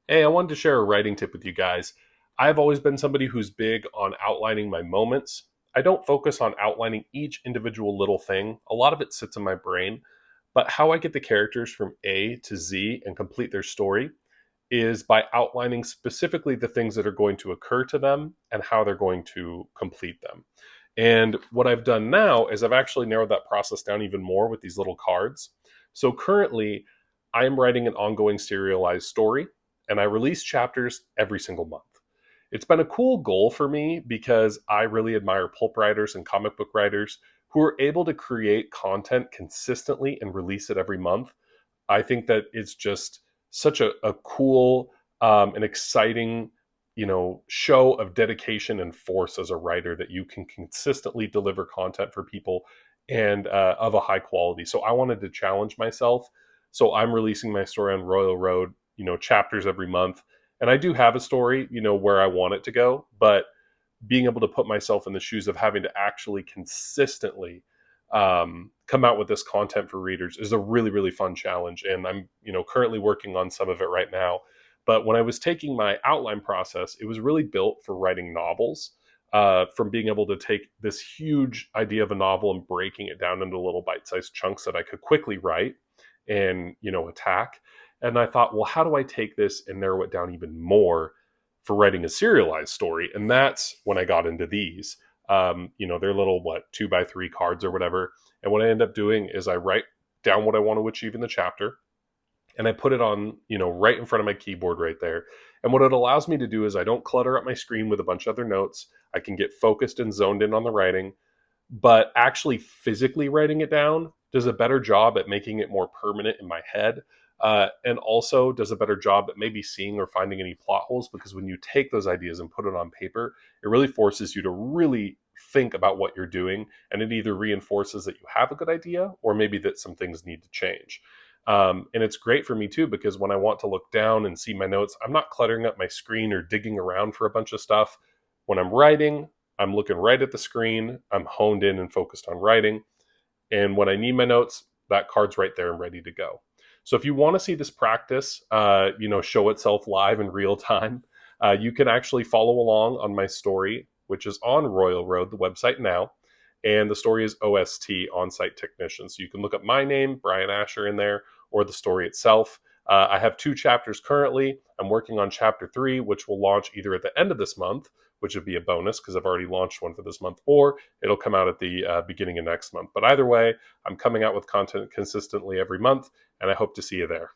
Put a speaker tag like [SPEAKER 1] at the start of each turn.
[SPEAKER 1] Hey, I wanted to share a writing tip with you guys. I've always been somebody who's big on outlining my moments. I don't focus on outlining each individual little thing. A lot of it sits in my brain, but how I get the characters from A to Z and complete their story is by outlining specifically the things that are going to occur to them and how they're going to complete them. And what I've done now is I've actually narrowed that process down even more with these little cards. So currently, I am writing an ongoing serialized story, and I release chapters every single month. It's been a cool goal for me because I really admire pulp writers and comic book writers who are able to create content consistently and release it every month. I think that it's just such a cool and exciting, show of dedication and force as a writer that you can consistently deliver content for people and of a high quality. So I wanted to challenge myself. So I'm releasing my story on Royal Road, chapters every month. And I do have a story, where I want it to go, but being able to put myself in the shoes of having to actually consistently come out with this content for readers is a really really fun challenge, and I'm currently working on some of it right now. But when I was taking my outline process, it was really built for writing novels, from being able to take this huge idea of a novel and breaking it down into little bite-sized chunks that I could quickly write and attack. And I thought, well, how do I take this and narrow it down even more for writing a serialized story? And that's when I got into these. They're little, what, 2x3 cards or whatever. And what I end up doing is I write down what I want to achieve in the chapter, and I put it on, right in front of my keyboard right there. And what it allows me to do is I don't clutter up my screen with a bunch of other notes. I can get focused and zoned in on the writing, but actually physically writing it down does a better job at making it more permanent in my head, and also does a better job at maybe seeing or finding any plot holes, because when you take those ideas and put it on paper, it really forces you to really think about what you're doing, and it either reinforces that you have a good idea or maybe that some things need to change. And it's great for me too, because when I want to look down and see my notes, I'm not cluttering up my screen or digging around for a bunch of stuff. When I'm writing, I'm looking right at the screen. I'm honed in and focused on writing. And when I need my notes, that card's right there and ready to go. So if you want to see this practice, show itself live in real time, you can actually follow along on my story, which is on Royal Road, the website now. And the story is OST, On-Site Technician. So you can look up my name, Brian Asher, in there, or the story itself. I have 2 chapters currently. I'm working on chapter 3, which will launch either at the end of this month, which would be a bonus because I've already launched one for this month, or it'll come out at the beginning of next month. But either way, I'm coming out with content consistently every month, and I hope to see you there.